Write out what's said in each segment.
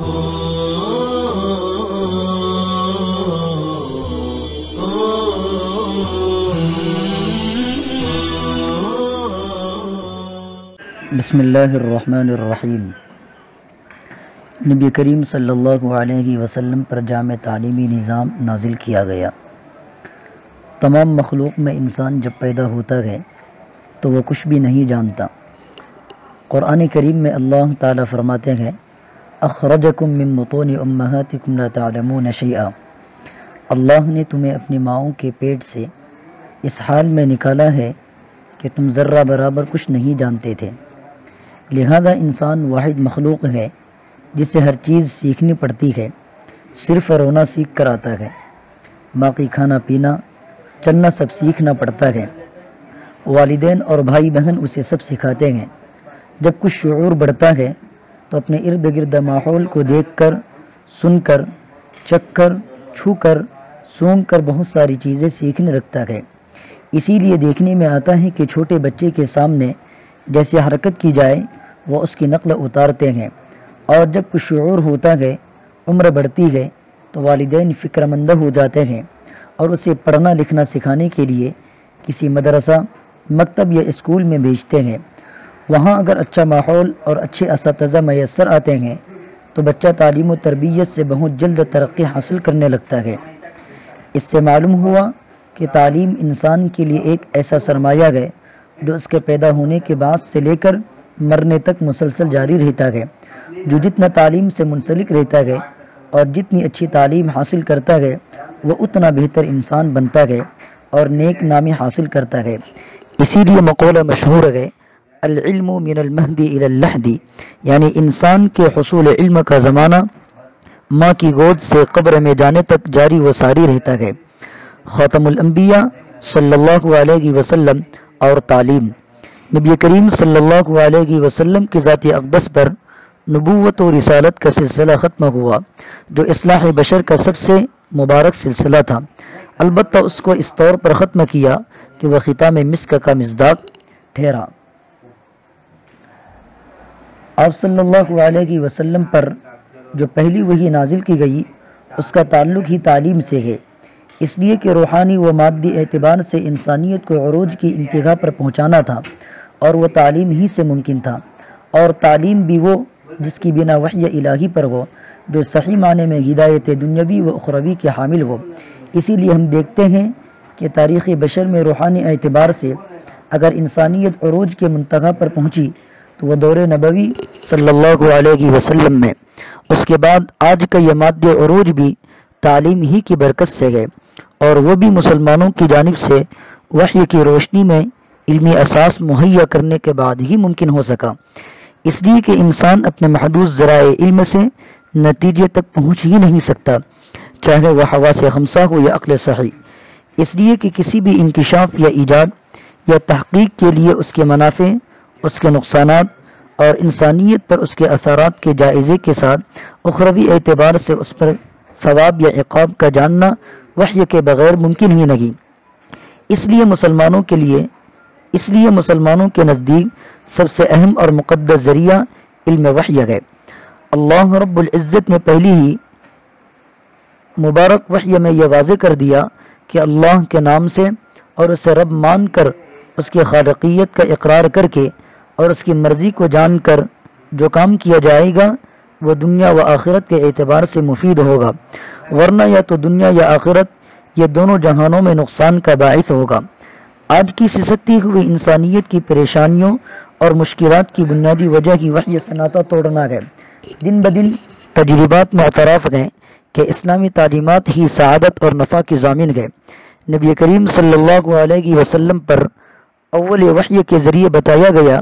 بسم اللہ الرحمن الرحیم۔ نبی کریم صلی اللہ علیہ وسلم پر جامع تعلیمی نظام نازل کیا گیا۔ تمام مخلوق میں انسان جب پیدا ہوتا ہے تو وہ کچھ بھی نہیں جانتا۔ قرآن کریم میں اللہ تعالیٰ فرماتے ہیں اخرجکم من بطون امہاتکم لا تعلمون شیئا، اللہ نے تمہیں اپنی ماؤں کے پیٹ سے اس حال میں نکالا ہے کہ تم ذرہ برابر کچھ نہیں جانتے تھے۔ لہذا انسان واحد مخلوق ہے جسے ہر چیز سیکھنی پڑتی ہے، صرف رونا سیکھ کر آتا ہے، باقی کھانا پینا چلنا سب سیکھنا پڑتا ہے۔ والدین اور بھائی بہن اسے سب سکھاتے ہیں۔ جب کچھ شعور بڑھتا ہے تو اپنے ارد گرد ماحول کو دیکھ کر، سن کر، چکھ کر، چھو کر، سونگھ کر بہت ساری چیزیں سیکھنے لگتا ہے۔ اسی لیے دیکھنے میں آتا ہے کہ چھوٹے بچے کے سامنے جیسے حرکت کی جائے وہ اس کی نقل اتارتے ہیں، اور جب کچھ شعور ہوتا ہے، عمر بڑھتی ہے، تو والدین فکر مند ہو جاتے ہیں اور اسے پڑھنا لکھنا سکھانے کے لیے کسی مدرسہ، مکتب یا اسکول میں بھیجتے ہیں۔ وہاں اگر اچھا ماحول اور اچھے اساتذہ میسر آتے ہیں تو بچہ تعلیم و تربیت سے بہت جلد ترقی حاصل کرنے لگتا ہے۔ اس سے معلوم ہوا کہ تعلیم انسان کے لیے ایک ایسا سرمایہ ہے جو اس کے پیدا ہونے کے بعد سے لے کر مرنے تک مسلسل جاری رہتا ہے۔ جو جتنا تعلیم سے منسلک رہتا ہے اور جتنی اچھی تعلیم حاصل کرتا ہے وہ اتنا بہتر انسان بنتا ہے اور نیک نامی حاصل کرتا ہے۔ اسی لیے مقولہ مشہور ہے العلم من المہدی الی اللحدی، یعنی انسان کے حصول علم کا زمانہ ماں کی گود سے قبر میں جانے تک جاری و ساری رہتا ہے۔ خاتم الانبیاء صلی اللہ علیہ وسلم اور تعلیم۔ نبی کریم صلی اللہ علیہ وسلم کی ذات اقدس پر نبوت و رسالت کا سلسلہ ختم ہوا جو اصلاح بشر کا سب سے مبارک سلسلہ تھا، البتہ اس کو اس طور پر ختم کیا کہ وہ ختام مسک کا مصداق ٹھہرا۔ آپ صلی اللہ علیہ وسلم پر جو پہلی وحی نازل کی گئی اس کا تعلق ہی تعلیم سے ہے، اس لیے کہ روحانی و مادی اعتبار سے انسانیت کو عروج کی انتہا پر پہنچانا تھا اور وہ تعلیم ہی سے ممکن تھا، اور تعلیم بھی وہ جس کی بنا وحی الہی پر ہو، جو صحیح معنی میں ہدایت دنیاوی و اخروی کے حامل ہو۔ اسی لیے ہم دیکھتے ہیں کہ تاریخ بشر میں روحانی اعتبار سے اگر انسانیت عروج کے منتہا پر پہنچی تو وہ دور نبوی صلی اللہ علیہ وسلم میں، اس کے بعد آج کا یہ مادی عروج بھی تعلیم ہی کی برکت سے ہے، اور وہ بھی مسلمانوں کی جانب سے وحی کی روشنی میں علمی اساس مہیا کرنے کے بعد ہی ممکن ہو سکا، اس لیے کہ انسان اپنے محدود ذرائع علم سے نتیجے تک پہنچ ہی نہیں سکتا، چاہے وہ حواس خمسہ ہو یا عقل صحیح، اس لیے کہ کسی بھی انکشاف یا ایجاد یا تحقیق کے لیے اس کے منافع، اس کے نقصانات اور انسانیت پر اس کے اثرات کے جائزے کے ساتھ اخروی اعتبار سے اس پر ثواب یا عقاب کا جاننا وحی کے بغیر ممکن ہی نہیں۔ اس لیے مسلمانوں کے نزدیک سب سے اہم اور مقدس ذریعہ علم وحی ہے۔ اللہ رب العزت نے پہلی ہی مبارک وحی میں یہ واضح کر دیا کہ اللہ کے نام سے اور اسے رب مان کر، اس کی خالقیت کا اقرار کر کے اور اس کی مرضی کو جان کر جو کام کیا جائے گا وہ دنیا و آخرت کے اعتبار سے مفید ہوگا، ورنہ یا تو دنیا یا آخرت یہ دونوں جہانوں میں نقصان کا باعث ہوگا۔ آج کی سسکتی ہوئی انسانیت کی پریشانیوں اور مشکلات کی بنیادی وجہ ہی وحی سے ناطہ توڑنا ہے۔ دن بدن تجربات میں اعتراف ہے کہ اسلامی تعلیمات ہی سعادت اور نفع کی ضامن ہے۔ نبی کریم صلی اللہ علیہ وسلم پر اول وحی کے ذریعے بتایا گیا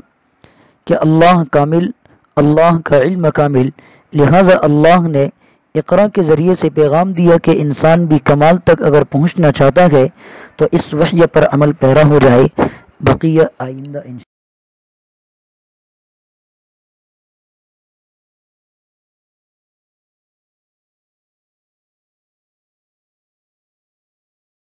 کہ اللہ کامل، اللہ کا علم کامل، لہٰذا اللہ نے اقرا کے ذریعے سے پیغام دیا کہ انسان بھی کمال تک اگر پہنچنا چاہتا ہے تو اس وحی پر عمل پیرا ہو جائے۔ بقیہ آئندہ